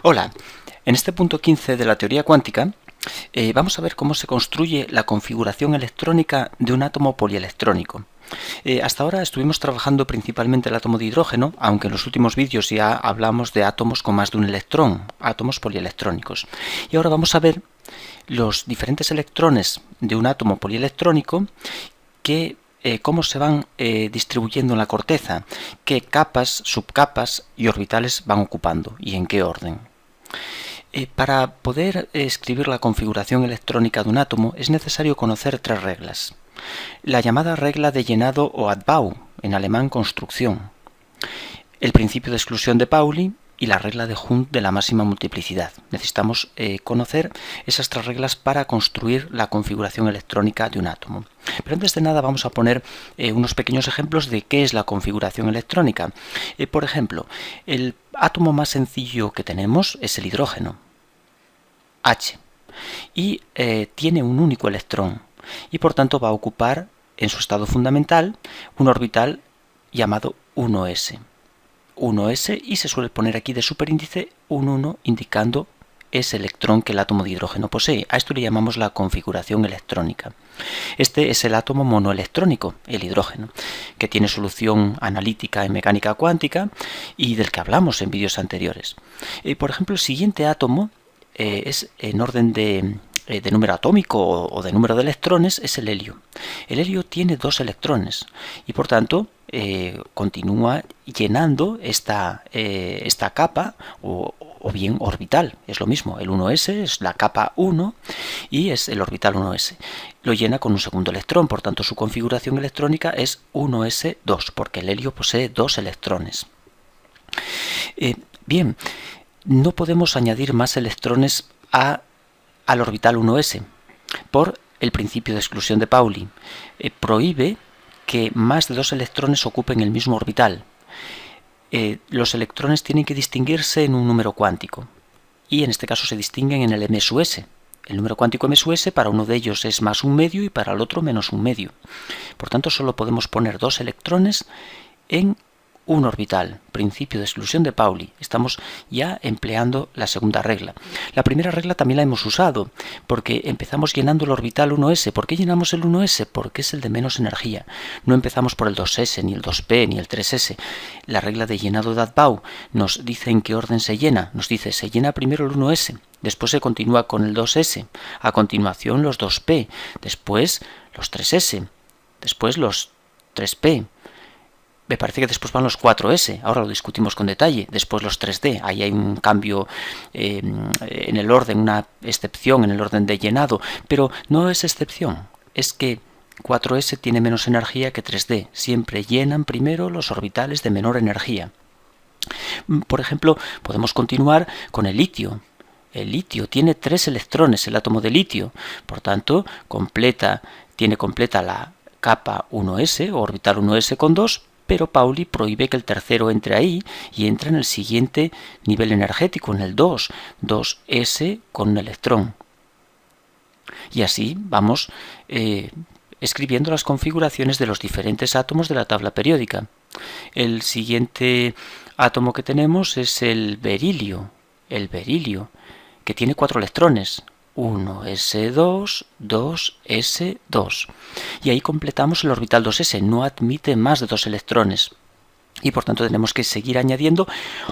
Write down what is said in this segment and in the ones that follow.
Hola, en este punto 15 de la teoría cuántica vamos a ver cómo se construye la configuración electrónica de un átomo polielectrónico. Hasta ahora estuvimos trabajando principalmente el átomo de hidrógeno, aunque en los últimos vídeos ya hablamos de átomos con más de un electrón, átomos polielectrónicos. Y ahora vamos a ver los diferentes electrones de un átomo polielectrónico cómo se van distribuyendo en la corteza, qué capas, subcapas y orbitales van ocupando y en qué orden. Para poder escribir la configuración electrónica de un átomo es necesario conocer tres reglas. La llamada regla de llenado o Adbau, en alemán construcción, el principio de exclusión de Pauli y la regla de Hund de la máxima multiplicidad. Necesitamos conocer esas tres reglas para construir la configuración electrónica de un átomo. Pero antes de nada vamos a poner unos pequeños ejemplos de qué es la configuración electrónica. Por ejemplo, el átomo más sencillo que tenemos es el hidrógeno, H, y tiene un único electrón y por tanto va a ocupar en su estado fundamental un orbital llamado 1s. 1s y se suele poner aquí de superíndice un 1 indicando ese electrón que el átomo de hidrógeno posee. A esto le llamamos la configuración electrónica. Este es el átomo monoelectrónico, el hidrógeno, que tiene solución analítica en mecánica cuántica y del que hablamos en vídeos anteriores. Por ejemplo, el siguiente átomo es en orden de número atómico o de número de electrones, es el helio. El helio tiene dos electrones y por tanto continúa llenando esta capa o bien orbital, es lo mismo, el 1s es la capa 1 y es el orbital 1s. Lo llena con un segundo electrón, por tanto su configuración electrónica es 1s2, porque el helio posee dos electrones. Bien, no podemos añadir más electrones al orbital 1s por el principio de exclusión de Pauli. Prohíbe que más de dos electrones ocupen el mismo orbital. Los electrones tienen que distinguirse en un número cuántico y en este caso se distinguen en el m/s. El número cuántico m/s para uno de ellos es más un medio y para el otro menos un medio. Por tanto, solo podemos poner dos electrones en un orbital, principio de exclusión de Pauli. Estamos ya empleando la segunda regla. La primera regla también la hemos usado, porque empezamos llenando el orbital 1s. ¿Por qué llenamos el 1s? Porque es el de menos energía. No empezamos por el 2s, ni el 2p, ni el 3s. La regla de llenado de Adbau nos dice en qué orden se llena. Nos dice, se llena primero el 1s, después se continúa con el 2s, a continuación los 2p, después los 3s, después los 3p. Me parece que después van los 4S, ahora lo discutimos con detalle, después los 3D, ahí hay un cambio en el orden, una excepción en el orden de llenado, pero no es excepción, es que 4S tiene menos energía que 3D, siempre llenan primero los orbitales de menor energía. Por ejemplo, podemos continuar con el litio. El litio tiene 3 electrones, el átomo de litio, por tanto, tiene completa la capa 1s o orbital 1s con 2, pero Pauli prohíbe que el tercero entre ahí y entra en el siguiente nivel energético, en el 2, 2s con un electrón. Y así vamos escribiendo las configuraciones de los diferentes átomos de la tabla periódica. El siguiente átomo que tenemos es el berilio, que tiene 4 electrones. 1s2, 2s2. Y ahí completamos el orbital 2s, no admite más de 2 electrones. Y por tanto tenemos que seguir añadiendo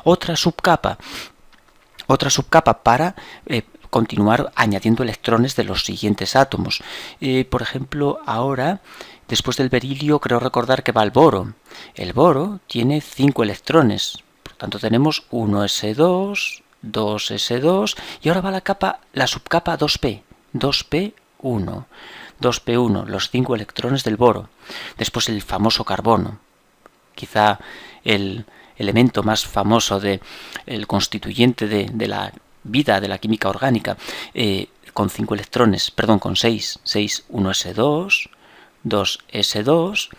otra subcapa para continuar añadiendo electrones de los siguientes átomos. Por ejemplo, ahora, después del berilio, creo recordar que va el boro. El boro tiene 5 electrones. Por tanto tenemos 1s2, 2s2 y ahora va la subcapa 2p, 2p1, 2p1, los 5 electrones del boro. Después el famoso carbono, quizá el elemento más famoso el constituyente de la vida, de la química orgánica, con 5 electrones, perdón, con 6, 1s2, 2s2,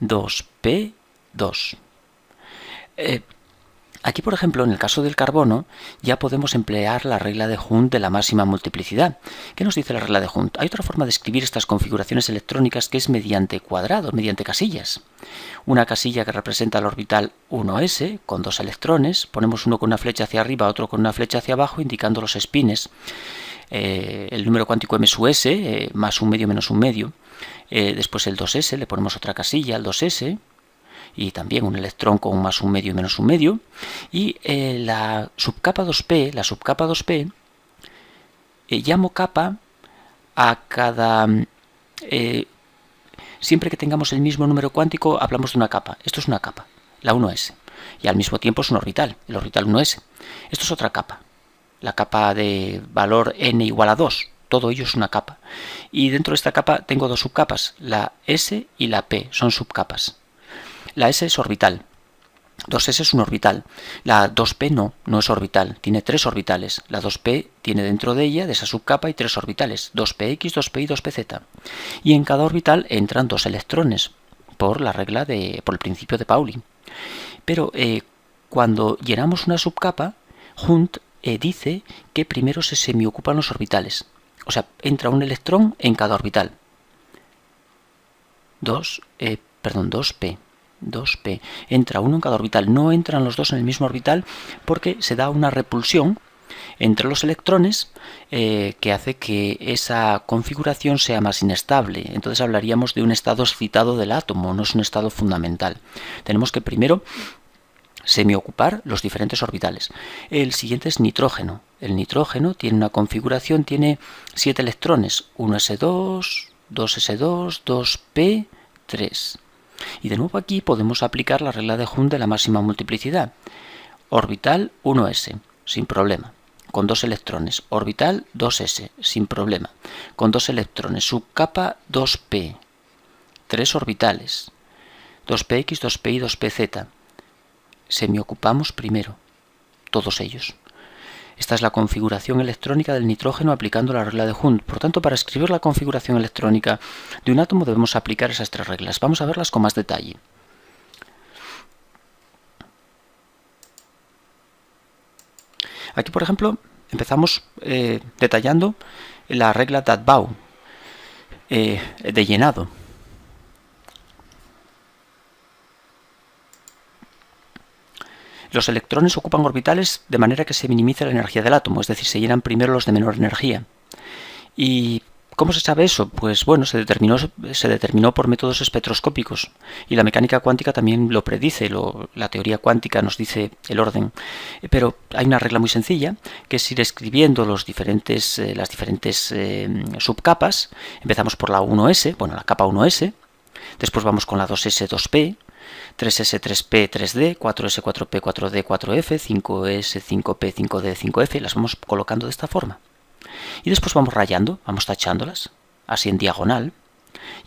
2p2. Aquí, por ejemplo, en el caso del carbono, ya podemos emplear la regla de Hund de la máxima multiplicidad. ¿Qué nos dice la regla de Hund? Hay otra forma de escribir estas configuraciones electrónicas que es mediante cuadrados, mediante casillas. Una casilla que representa el orbital 1s con 2 electrones, ponemos uno con una flecha hacia arriba, otro con una flecha hacia abajo, indicando los spines. El número cuántico m sub s, más un medio menos un medio. Después el 2s, le ponemos otra casilla al 2s, y también un electrón con más un medio y menos un medio. Y la subcapa 2p, llamo capa a cada... siempre que tengamos el mismo número cuántico hablamos de una capa. Esto es una capa, la 1s. Y al mismo tiempo es un orbital, el orbital 1s. Esto es otra capa, la capa de valor n igual a 2. Todo ello es una capa. Y dentro de esta capa tengo dos subcapas, la s y la p, son subcapas. La S es orbital, 2S es un orbital, la 2P no es orbital, tiene 3 orbitales, la 2P tiene dentro de ella, de esa subcapa, hay 3 orbitales, 2PX, 2P y 2PZ. Y en cada orbital entran 2 electrones, por el principio de Pauli. Pero cuando llenamos una subcapa, Hund dice que primero se semiocupan los orbitales, o sea, entra un electrón en cada orbital. 2P, entra uno en cada orbital, no entran los dos en el mismo orbital porque se da una repulsión entre los electrones que hace que esa configuración sea más inestable. Entonces hablaríamos de un estado excitado del átomo, no es un estado fundamental. Tenemos que primero semiocupar los diferentes orbitales. El siguiente es nitrógeno. El nitrógeno tiene una configuración, tiene 7 electrones, 1s2, 2s2, 2p, 3. Y de nuevo aquí podemos aplicar la regla de Hund de la máxima multiplicidad. Orbital 1s, sin problema, con 2 electrones. Orbital 2s, sin problema, con 2 electrones. Subcapa 2p, 3 orbitales. 2px, 2p y 2pz. Semiocupamos primero, todos ellos. Esta es la configuración electrónica del nitrógeno aplicando la regla de Hund. Por tanto, para escribir la configuración electrónica de un átomo debemos aplicar esas 3 reglas. Vamos a verlas con más detalle. Aquí, por ejemplo, empezamos detallando la regla de Adbau, de llenado. Los electrones ocupan orbitales de manera que se minimiza la energía del átomo, es decir, se llenan primero los de menor energía. ¿Y cómo se sabe eso? Pues bueno, se determinó por métodos espectroscópicos y la mecánica cuántica también lo predice, la teoría cuántica nos dice el orden. Pero hay una regla muy sencilla, que es ir escribiendo las diferentes subcapas. Empezamos por la 1s, bueno, la capa 1s, después vamos con la 2s, 2p, 3s, 3p, 3d, 4s, 4p, 4d, 4f, 5s, 5p, 5d, 5f, y las vamos colocando de esta forma. Y después vamos rayando, vamos tachándolas, así en diagonal,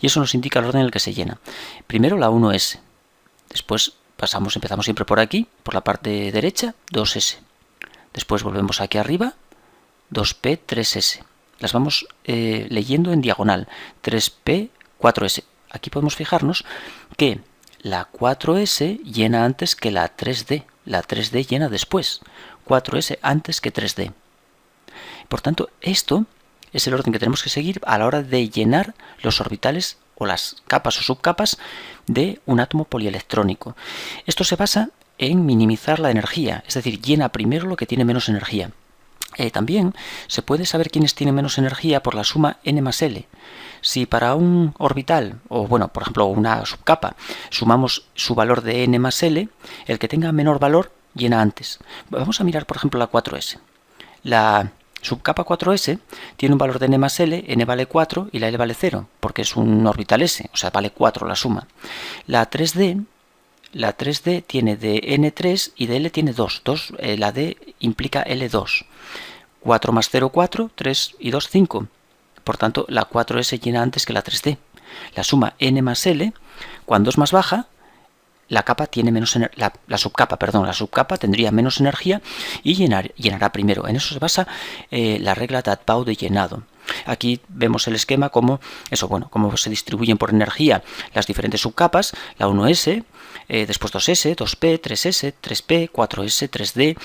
y eso nos indica el orden en el que se llena. Primero la 1s, después empezamos siempre por aquí, por la parte derecha, 2s. Después volvemos aquí arriba, 2p, 3s. Las vamos leyendo en diagonal, 3p, 4s. Aquí podemos fijarnos que la 4s llena antes que la 3d. La 3d llena después. 4s antes que 3d. Por tanto, esto es el orden que tenemos que seguir a la hora de llenar los orbitales o las capas o subcapas de un átomo polielectrónico. Esto se basa en minimizar la energía, es decir, llena primero lo que tiene menos energía. También se puede saber quiénes tienen menos energía por la suma n más l. Si para un orbital, o bueno, por ejemplo, una subcapa, sumamos su valor de n más l, el que tenga menor valor llena antes. Vamos a mirar, por ejemplo, la 4s. La subcapa 4s tiene un valor de n más l, n vale 4 y la l vale 0, porque es un orbital s, o sea, vale 4 la suma. La 3d tiene de n3 y de l tiene 2. La d implica l2. 4 más 0, 4, 3 y 2, 5. Por tanto, la 4s llena antes que la 3d. La suma n más l, cuando es más baja, la subcapa tendría menos energía y llenará primero. En eso se basa la regla de Adbau de llenado. Aquí vemos el esquema cómo se distribuyen por energía las diferentes subcapas. La 1s después 2s, 2p, 3s, 3p, 4s, 3d,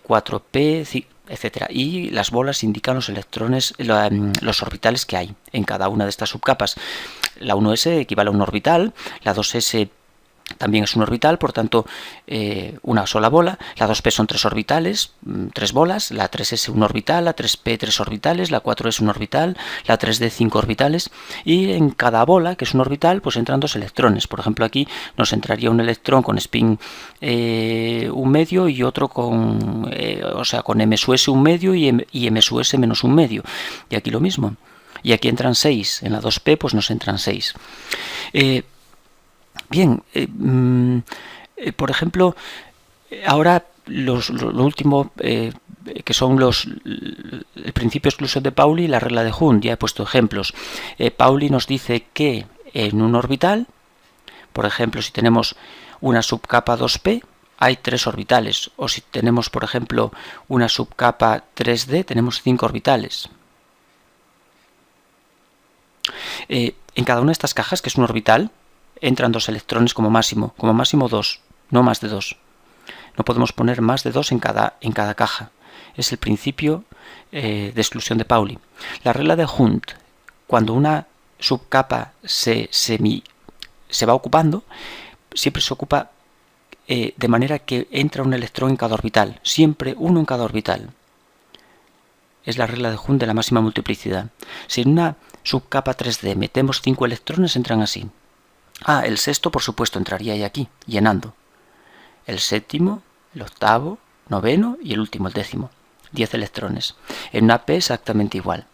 4p, etcétera. Y las bolas indican los electrones, los orbitales que hay en cada una de estas subcapas. La 1s equivale a un orbital, la 2s también es un orbital, por tanto una sola bola. La 2p son 3 orbitales, 3 bolas, la 3s un orbital, la 3p 3 orbitales, la 4s un orbital, la 3d 5 orbitales, y en cada bola, que es un orbital, pues entran 2 electrones. Por ejemplo, aquí nos entraría un electrón con spin 1 medio y otro con, con m sub s 1 medio y m sub s menos 1 medio. Y aquí lo mismo. Y aquí entran 6. En la 2p pues nos entran 6. Bien, por ejemplo, ahora lo último que son el principio de exclusión de Pauli y la regla de Hund. Ya he puesto ejemplos. Pauli nos dice que en un orbital, por ejemplo, si tenemos una subcapa 2p, hay 3 orbitales. O si tenemos, por ejemplo, una subcapa 3d, tenemos 5 orbitales. En cada una de estas cajas, que es un orbital, entran 2 electrones como máximo 2, no más de 2. No podemos poner más de 2 en cada caja. Es el principio de exclusión de Pauli. La regla de Hund, cuando una subcapa se va ocupando, siempre se ocupa de manera que entra un electrón en cada orbital, siempre uno en cada orbital. Es la regla de Hund de la máxima multiplicidad. Si en una subcapa 3D metemos 5 electrones, entran así. El sexto, por supuesto, entraría ahí aquí, llenando. El séptimo, el octavo, noveno y el último, el décimo. 10 electrones. En una P exactamente igual.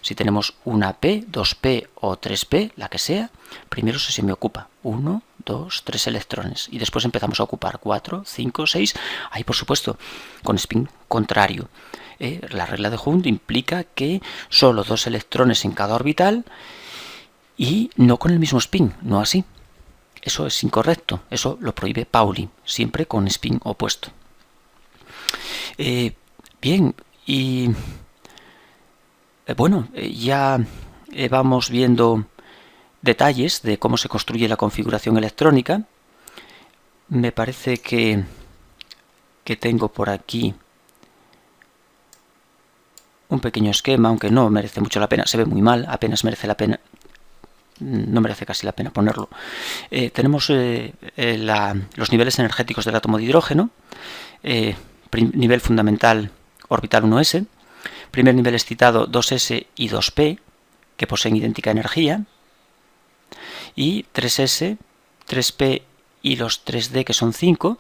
Si tenemos una P, 2P o 3P, la que sea, primero se semiocupa. 1, 2, 3 electrones. Y después empezamos a ocupar 4, 5, 6. Ahí, por supuesto, con spin contrario. La regla de Hund implica que solo 2 electrones en cada orbital y no con el mismo spin, no así. Eso es incorrecto, eso lo prohíbe Pauli, siempre con spin opuesto. Bien, y bueno, ya vamos viendo detalles de cómo se construye la configuración electrónica. Me parece que tengo por aquí un pequeño esquema, aunque no merece mucho la pena, se ve muy mal, apenas merece la pena. No merece casi la pena ponerlo. Tenemos los niveles energéticos del átomo de hidrógeno. Nivel fundamental orbital 1s. Primer nivel excitado 2s y 2p, que poseen idéntica energía. Y 3s, 3p y los 3d, que son 5,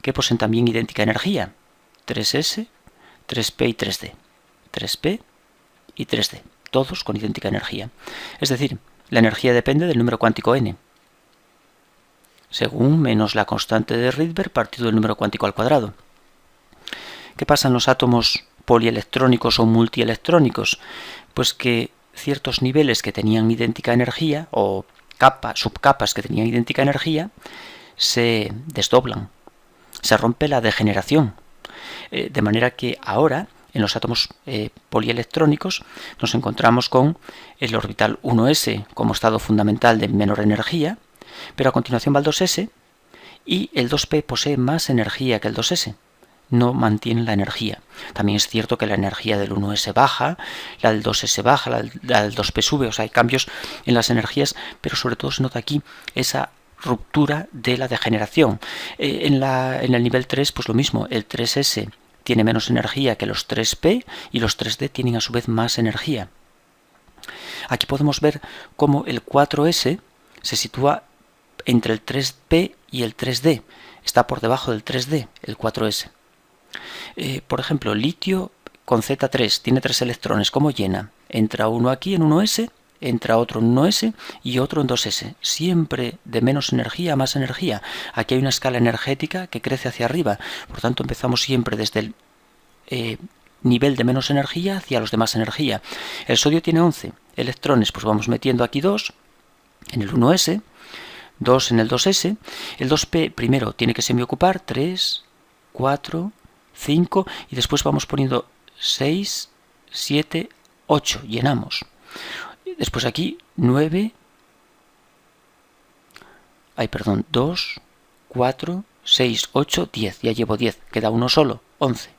que poseen también idéntica energía. 3s, 3p y 3d. 3p y 3d. Todos con idéntica energía. Es decir, la energía depende del número cuántico n, según menos la constante de Rydberg partido del número cuántico al cuadrado. ¿Qué pasa en los átomos polielectrónicos o multielectrónicos? Pues que ciertos niveles que tenían idéntica energía, o subcapas que tenían idéntica energía, se desdoblan, se rompe la degeneración. De manera que ahora, en los átomos polielectrónicos, nos encontramos con el orbital 1s como estado fundamental de menor energía, pero a continuación va el 2s y el 2p posee más energía que el 2s. No mantiene la energía. También es cierto que la energía del 1s baja, la del 2s baja, la del 2p sube, o sea, hay cambios en las energías, pero sobre todo se nota aquí esa ruptura de la degeneración. En el nivel 3, pues lo mismo, el 3s tiene menos energía que los 3p y los 3d tienen a su vez más energía. Aquí podemos ver cómo el 4s se sitúa entre el 3p y el 3d. Está por debajo del 3d, el 4s. Por ejemplo, litio con Z3 tiene 3 electrones. ¿Cómo llena? Entra uno aquí en 1s, entra otro en 1s y otro en 2s. Siempre de menos energía a más energía. Aquí hay una escala energética que crece hacia arriba. Por tanto, empezamos siempre desde el nivel de menos energía hacia los de más energía. El sodio tiene 11 electrones. Pues vamos metiendo aquí 2 en el 1s, 2 en el 2s. El 2p primero tiene que semiocupar 3, 4, 5 y después vamos poniendo 6, 7, 8. Llenamos. Después aquí 2, 4, 6, 8, 10. Ya llevo 10. Queda uno solo, 11.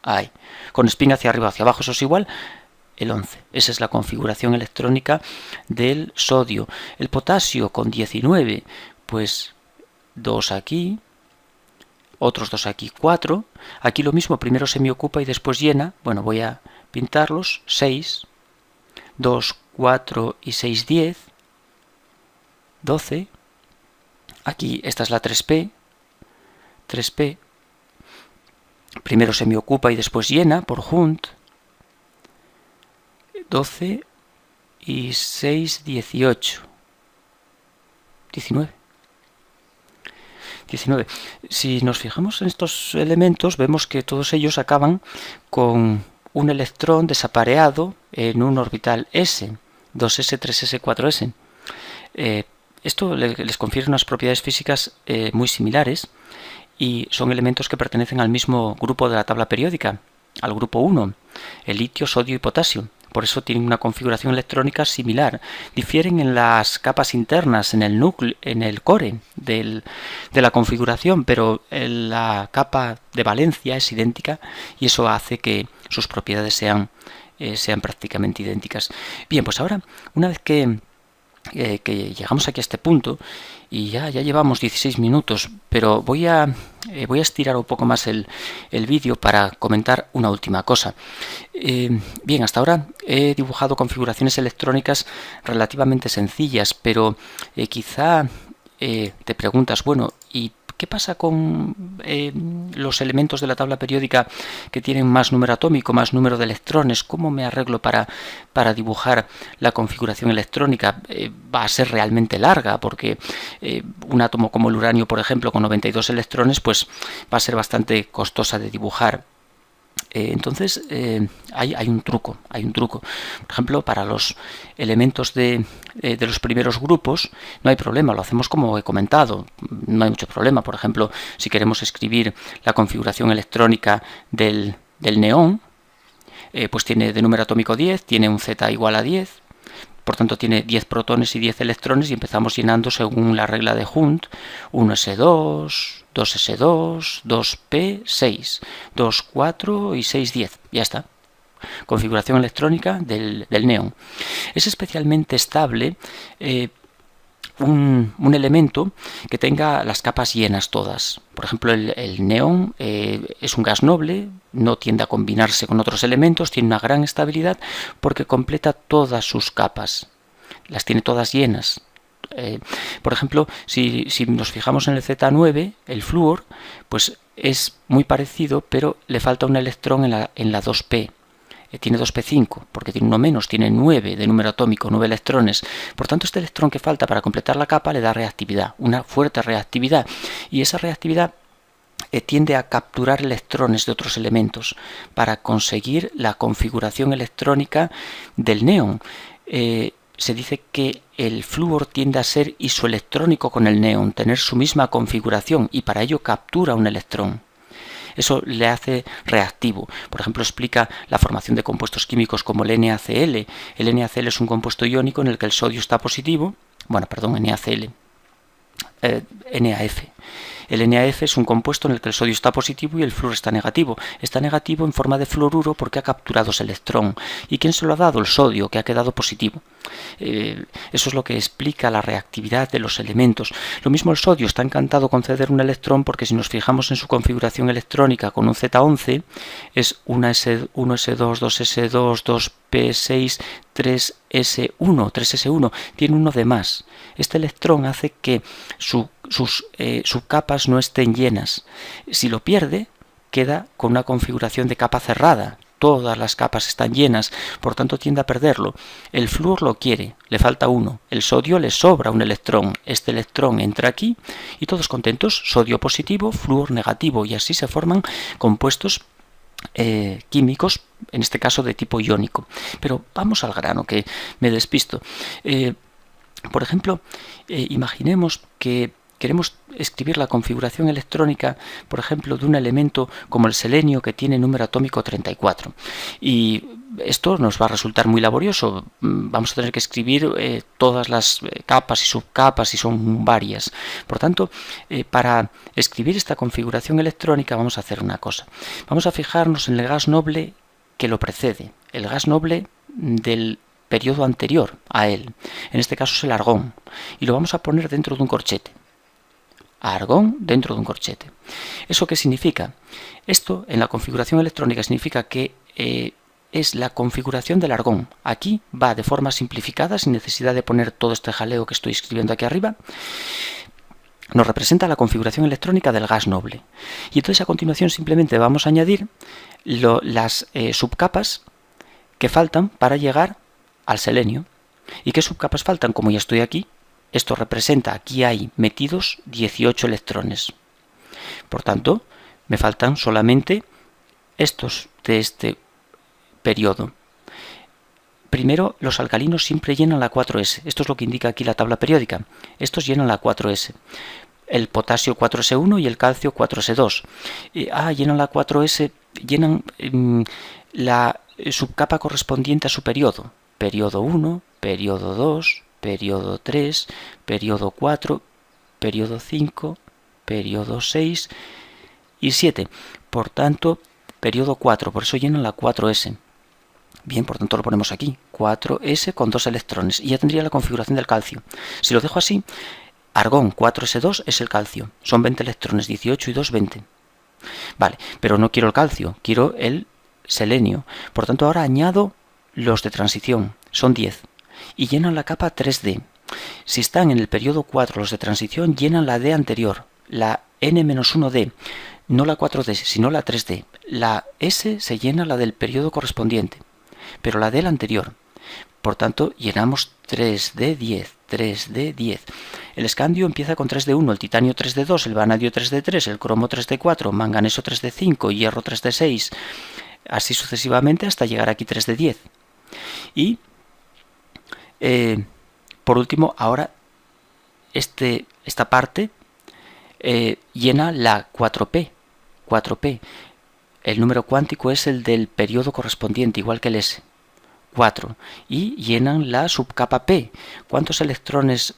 Ahí. Con spin hacia arriba, hacia abajo, eso es igual. El 11. Esa es la configuración electrónica del sodio. El potasio con 19, pues 2 aquí, otros 2 aquí, 4. Aquí lo mismo, primero semiocupa y después llena. Bueno, voy a pintarlos. 6, 2, 4 y 6, 10, 12. Aquí esta es la 3P. 3P. Primero semiocupa y después llena por Hunt. 12 y 6, 18. 19. 19. Si nos fijamos en estos elementos, vemos que todos ellos acaban con un electrón desapareado en un orbital s, 2s, 3s, 4s. Esto les confiere unas propiedades físicas muy similares y son elementos que pertenecen al mismo grupo de la tabla periódica, al grupo 1, el litio, sodio y potasio. Por eso tienen una configuración electrónica similar. Difieren en las capas internas, en el núcleo, en el core de la configuración, pero la capa de valencia es idéntica y eso hace que sus propiedades sean prácticamente idénticas. Bien, pues ahora, una vez que llegamos aquí a este punto y ya llevamos 16 minutos, pero voy a estirar un poco más el vídeo para comentar una última cosa. Bien, hasta ahora he dibujado configuraciones electrónicas relativamente sencillas, pero quizá te preguntas, bueno, ¿y qué pasa con los elementos de la tabla periódica que tienen más número atómico, más número de electrones? ¿Cómo me arreglo para dibujar la configuración electrónica? Va a ser realmente larga porque un átomo como el uranio, por ejemplo, con 92 electrones, pues va a ser bastante costosa de dibujar. Entonces hay un truco. Por ejemplo, para los elementos de los primeros grupos no hay problema, lo hacemos como he comentado, no hay mucho problema. Por ejemplo, si queremos escribir la configuración electrónica del neón, pues tiene de número atómico 10, tiene un Z igual a 10, por tanto tiene 10 protones y 10 electrones y empezamos llenando según la regla de Hunt, 1s2, 2s2, 2p6, 2, 4 y 6, 10. Ya está. Configuración electrónica del neón. Es especialmente estable un elemento que tenga las capas llenas todas. Por ejemplo, el neón es un gas noble, no tiende a combinarse con otros elementos, tiene una gran estabilidad porque completa todas sus capas, las tiene todas llenas. Por ejemplo, si nos fijamos en el Z9, el flúor, pues es muy parecido, pero le falta un electrón en la 2p. Tiene 2p5, porque tiene uno menos, tiene 9 de número atómico, 9 electrones. Por tanto, este electrón que falta para completar la capa le da reactividad, una fuerte reactividad. Y esa reactividad tiende a capturar electrones de otros elementos para conseguir la configuración electrónica del neón. Se dice que el flúor tiende a ser isoelectrónico con el neón, tener su misma configuración y para ello captura un electrón. Eso le hace reactivo. Por ejemplo, explica la formación de compuestos químicos como el NaCl. El NaCl es un compuesto iónico en el que el sodio está positivo. NaCl. NaF. El NaF es un compuesto en el que el sodio está positivo y el flúor está negativo. Está negativo en forma de fluoruro porque ha capturado ese electrón. ¿Y quién se lo ha dado? El sodio, que ha quedado positivo. Eso es lo que explica la reactividad de los elementos. Lo mismo el sodio está encantado con ceder un electrón porque si nos fijamos en su configuración electrónica con un Z11 es 1s2, 2s2, 2p6, 3s1, tiene uno de más. Este electrón hace que sus capas no estén llenas. Si lo pierde, queda con una configuración de capa cerrada. Todas las capas están llenas, por tanto tiende a perderlo. El flúor lo quiere, le falta uno. El sodio le sobra un electrón. Este electrón entra aquí y todos contentos. Sodio positivo, flúor negativo y así se forman compuestos químicos, en este caso de tipo iónico. Pero vamos al grano, que me despisto. Por ejemplo, imaginemos que queremos escribir la configuración electrónica, por ejemplo, de un elemento como el selenio que tiene número atómico 34. Y esto nos va a resultar muy laborioso. Vamos a tener que escribir todas las capas y subcapas, y son varias. Por tanto, para escribir esta configuración electrónica vamos a hacer una cosa. Vamos a fijarnos en el gas noble que lo precede, el gas noble del periodo anterior a él. En este caso es el argón, y lo vamos a poner dentro de un corchete. Argón dentro de un corchete. ¿Eso qué significa? Esto en la configuración electrónica significa que es la configuración del argón. Aquí va de forma simplificada, sin necesidad de poner todo este jaleo que estoy escribiendo aquí arriba. Nos representa la configuración electrónica del gas noble. Y entonces a continuación simplemente vamos a añadir las subcapas que faltan para llegar al selenio. ¿Y qué subcapas faltan? Como ya estoy aquí, esto representa, aquí hay metidos 18 electrones. Por tanto, me faltan solamente estos de este periodo. Primero, los alcalinos siempre llenan la 4s. Esto es lo que indica aquí la tabla periódica. Estos llenan la 4s. El potasio 4s1 y el calcio 4s2. Llenan la 4s, llenan la subcapa correspondiente a su periodo. Periodo 1, periodo 2, periodo 3, periodo 4, periodo 5, periodo 6 y 7. Por tanto, periodo 4, por eso llenan la 4s. Bien, por tanto lo ponemos aquí, 4s con 2 electrones, y ya tendría la configuración del calcio. Si lo dejo así, argón 4s2 es el calcio, son 20 electrones, 18 y 2, 20. Vale, pero no quiero el calcio, quiero el selenio. Por tanto, ahora añado los de transición, son 10, y llenan la capa 3D. Si están en el periodo 4 los de transición, llenan la D anterior, la N-1D, no la 4D, sino la 3D. La S se llena la del periodo correspondiente, pero la del anterior. Por tanto, llenamos 3D10, 3D10. El escandio empieza con 3D1, el titanio 3D2, el vanadio 3D3, el cromo 3D4, manganeso 3D5, hierro 3D6, así sucesivamente hasta llegar aquí 3D10. Y, por último, ahora esta parte llena la 4P. 4P. El número cuántico es el del periodo correspondiente, igual que el S. 4. Y llenan la subcapa P. ¿Cuántos electrones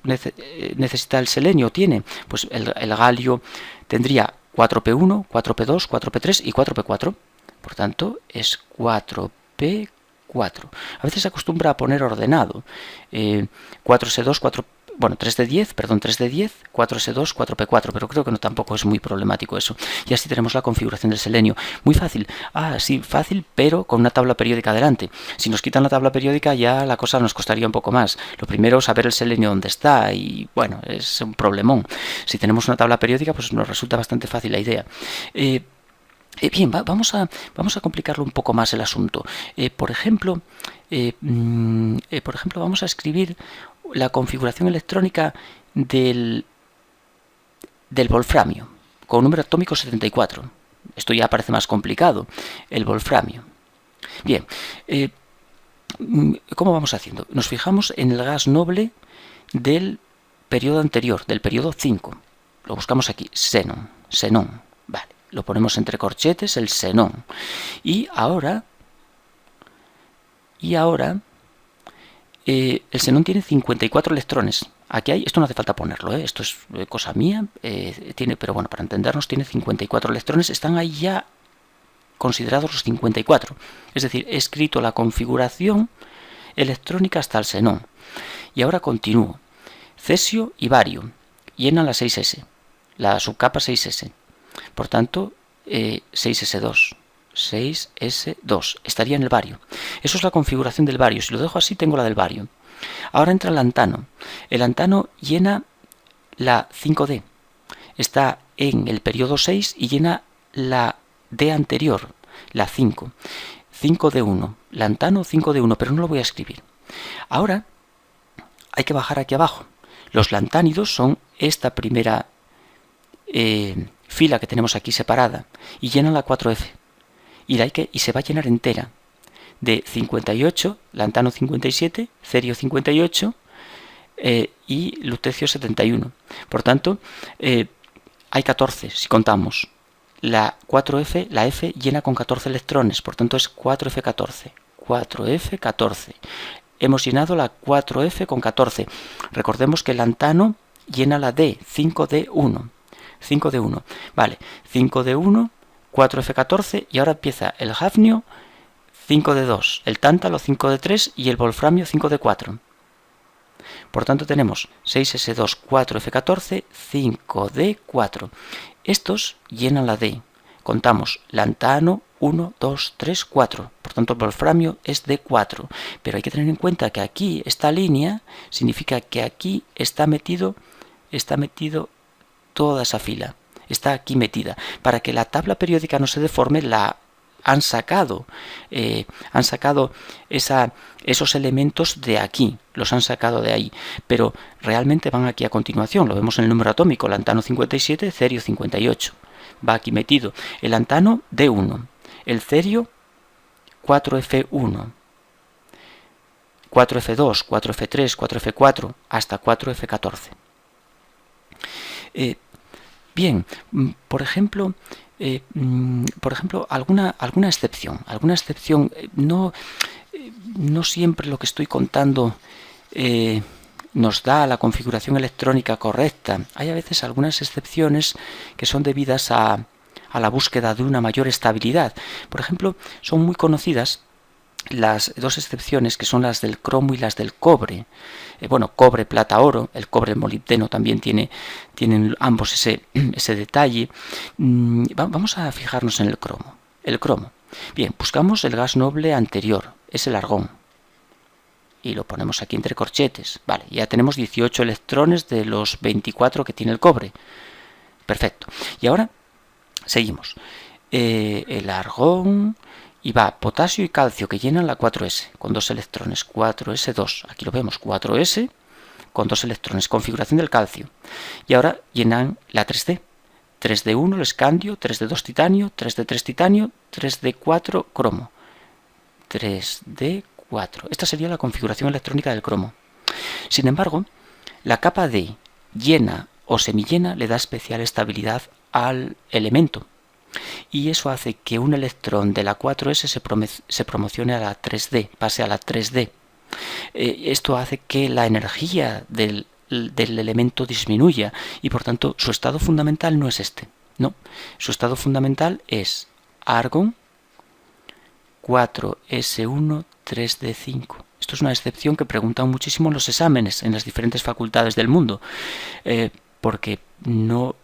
necesita el selenio? Tiene. Pues el galio tendría 4P1, 4P2, 4P3 y 4P4. Por tanto, es 4P4. A veces se acostumbra a poner ordenado. 4S2, 3D10, 4S2, 4P4, pero creo que no tampoco es muy problemático eso. Y así tenemos la configuración del selenio. Muy fácil. Sí, fácil, pero con una tabla periódica delante. Si nos quitan la tabla periódica ya la cosa nos costaría un poco más. Lo primero es saber el selenio dónde está y, bueno, es un problemón. Si tenemos una tabla periódica, pues nos resulta bastante fácil la idea. Bien, vamos a complicarlo un poco más el asunto. Por ejemplo, vamos a escribir la configuración electrónica del wolframio, con número atómico 74. Esto ya parece más complicado, el wolframio. Bien, ¿cómo vamos haciendo? Nos fijamos en el gas noble del periodo anterior, del periodo 5. Lo buscamos aquí, xenón. Vale, lo ponemos entre corchetes, el xenón. Y ahora el xenón tiene 54 electrones. Aquí hay, esto no hace falta ponerlo, esto es cosa mía, pero bueno, para entendernos tiene 54 electrones, están ahí ya considerados los 54. Es decir, he escrito la configuración electrónica hasta el xenón. Y ahora continúo. Cesio y bario llenan la 6s, la subcapa 6s. Por tanto, 6s2. 6s2, estaría en el bario. Eso es la configuración del bario. Si lo dejo así, tengo la del bario. Ahora entra el lantano. El lantano llena la 5D. Está en el periodo 6 y llena la D anterior, la 5. 5D1. Lantano 5D1, pero no lo voy a escribir. Ahora hay que bajar aquí abajo. Los lantánidos son esta primera fila que tenemos aquí separada y llenan la 4F. Y se va a llenar entera de 58, lantano 57, cerio 58 y lutecio 71. Por tanto, hay 14 si contamos. la 4F, la F llena con 14 electrones, por tanto es 4F14. 4F14. Hemos llenado la 4F con 14. Recordemos que el lantano llena la D, 5D1. 5D1. Vale, 5D1, 4F14 y ahora empieza el hafnio 5D2, el tántalo 5D3 y el wolframio 5D4. Por tanto tenemos 6S2, 4F14, 5D4. Estos llenan la D. Contamos lantano 1, 2, 3, 4. Por tanto el wolframio es D4. Pero hay que tener en cuenta que aquí esta línea significa que aquí está metido toda esa fila. Está aquí metida. Para que la tabla periódica no se deforme, han sacado esos elementos de aquí, los han sacado de ahí, pero realmente van aquí a continuación. Lo vemos en el número atómico, lantano 57, cerio 58. Va aquí metido. El lantano D1, el cerio 4F1, 4F2, 4F3, 4F4, hasta 4F14. Bien, por ejemplo, alguna excepción. No siempre lo que estoy contando nos da la configuración electrónica correcta. Hay a veces algunas excepciones que son debidas a la búsqueda de una mayor estabilidad. Por ejemplo, son muy conocidas las dos excepciones que son las del cromo y las del cobre. Cobre, plata, oro. El cobre, el molibdeno también tienen ambos ese detalle. Vamos a fijarnos en el cromo. El cromo. Bien, buscamos el gas noble anterior, es el argón. Y lo ponemos aquí entre corchetes. Vale, ya tenemos 18 electrones de los 24 que tiene el cobre. Perfecto. Y ahora seguimos. El argón... Y va potasio y calcio que llenan la 4S con 2 electrones, 4S2. Aquí lo vemos, 4S con 2 electrones, configuración del calcio. Y ahora llenan la 3D. 3D1 el escandio, 3D2 titanio, 3D3 titanio, 3D4 cromo. 3D4. Esta sería la configuración electrónica del cromo. Sin embargo, la capa D llena o semillena le da especial estabilidad al elemento. Y eso hace que un electrón de la 4S se promocione a la 3D, pase a la 3D. Esto hace que la energía del elemento disminuya y por tanto su estado fundamental no es este. No, su estado fundamental es argón 4S1 3D5. Esto es una excepción que preguntan muchísimo en los exámenes en las diferentes facultades del mundo, porque no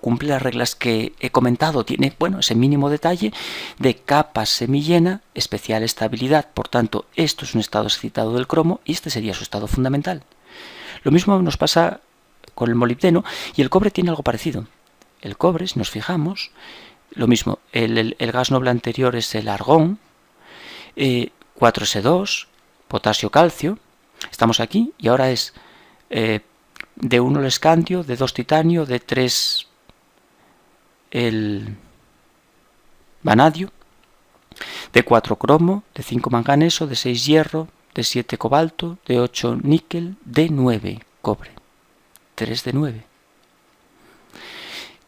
cumple las reglas que he comentado. Tiene ese mínimo detalle de capa semillena, especial estabilidad. Por tanto, esto es un estado excitado del cromo y este sería su estado fundamental. Lo mismo nos pasa con el molibdeno y el cobre tiene algo parecido. El cobre, si nos fijamos, lo mismo. El gas noble anterior es el argón, 4S2, potasio, calcio. Estamos aquí y ahora es... D1 el escandio, D2 titanio, D3 el vanadio, D4 cromo, D5 manganeso, D6 hierro, D7 cobalto, D8 níquel, D9 cobre. 3D9.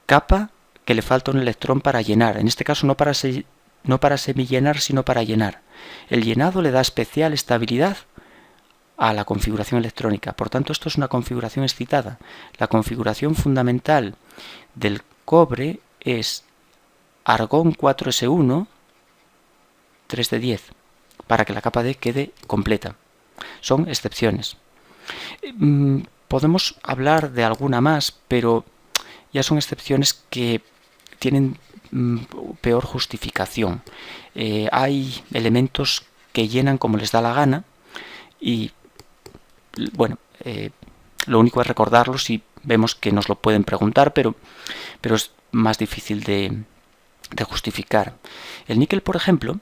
Capa que le falta un electrón para llenar. En este caso no para semillenar, sino para llenar. El llenado le da especial estabilidad a la configuración electrónica. Por tanto, esto es una configuración excitada. La configuración fundamental del cobre es argón 4S1 3D10 para que la capa D quede completa. Son excepciones. Podemos hablar de alguna más, pero ya son excepciones que tienen peor justificación. Hay elementos que llenan como les da la gana y lo único es recordarlos y vemos que nos lo pueden preguntar, pero es más difícil de justificar. El níquel, por ejemplo,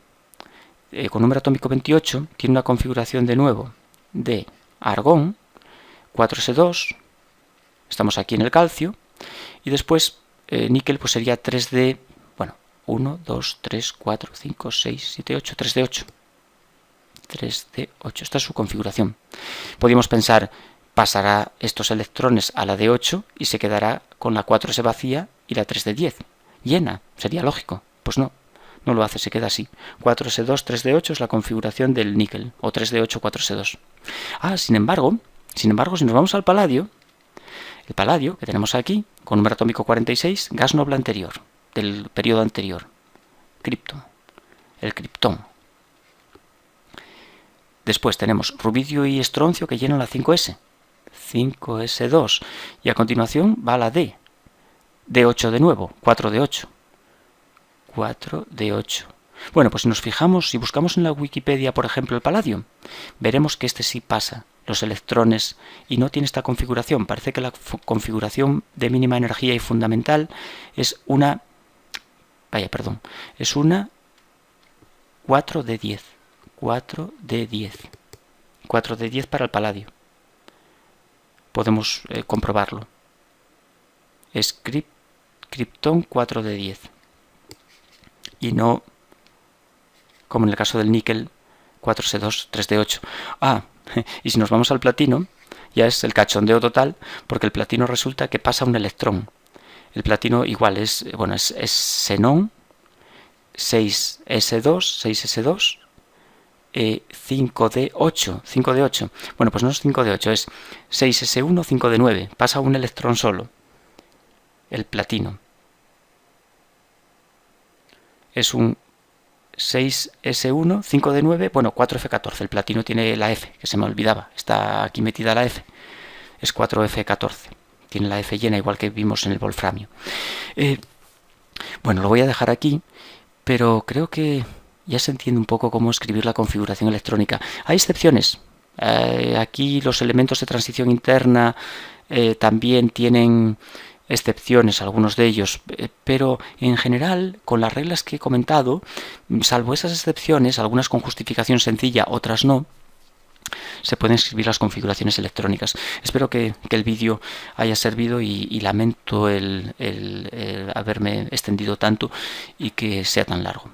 con número atómico 28, tiene una configuración de nuevo de argón, 4S2, estamos aquí en el calcio, y después níquel pues sería 3D, 1, 2, 3, 4, 5, 6, 7, 8, 3D8. 3D8, esta es su configuración. Podríamos pensar, pasará estos electrones a la D8 y se quedará con la 4S vacía y la 3 de 10. Llena, sería lógico. Pues no, no lo hace, se queda así. 4S2, 3 de 8 es la configuración del níquel, o 3 de 8, 4S2. Sin embargo, si nos vamos al paladio, el paladio que tenemos aquí, con número atómico 46, gas noble anterior, del periodo anterior, cripto, el criptón. Después tenemos rubidio y estroncio que llenan la 5S, 5S2, y a continuación va la D, D8 de nuevo, 4 de 8, 4 de 8. Bueno, pues si nos fijamos, si buscamos en la Wikipedia, por ejemplo, el paladio, veremos que este sí pasa los electrones y no tiene esta configuración. Parece que la configuración de mínima energía y fundamental es una... es una 4 de 10. 4 de 10. 4 de 10 para el paladio. Podemos comprobarlo. Es criptón 4 de 10. Y no, como en el caso del níquel, 4S2, 3 de 8. Y si nos vamos al platino, ya es el cachondeo total, porque el platino resulta que pasa un electrón. El platino igual es xenón, 6S2, 5 de 8. Bueno, pues no es 5 de 8, es 6S1, 5 de 9. Pasa un electrón solo. El platino. Es un 6S1, 5 de 9, bueno, 4F14. El platino tiene la F, que se me olvidaba. Está aquí metida la F. Es 4F14. Tiene la F llena, igual que vimos en el wolframio. Bueno, lo voy a dejar aquí, pero creo que ya se entiende un poco cómo escribir la configuración electrónica. Hay excepciones. Aquí los elementos de transición interna también tienen excepciones, algunos de ellos, pero en general, con las reglas que he comentado, salvo esas excepciones, algunas con justificación sencilla, otras no, se pueden escribir las configuraciones electrónicas. Espero que el vídeo haya servido y lamento el haberme extendido tanto y que sea tan largo.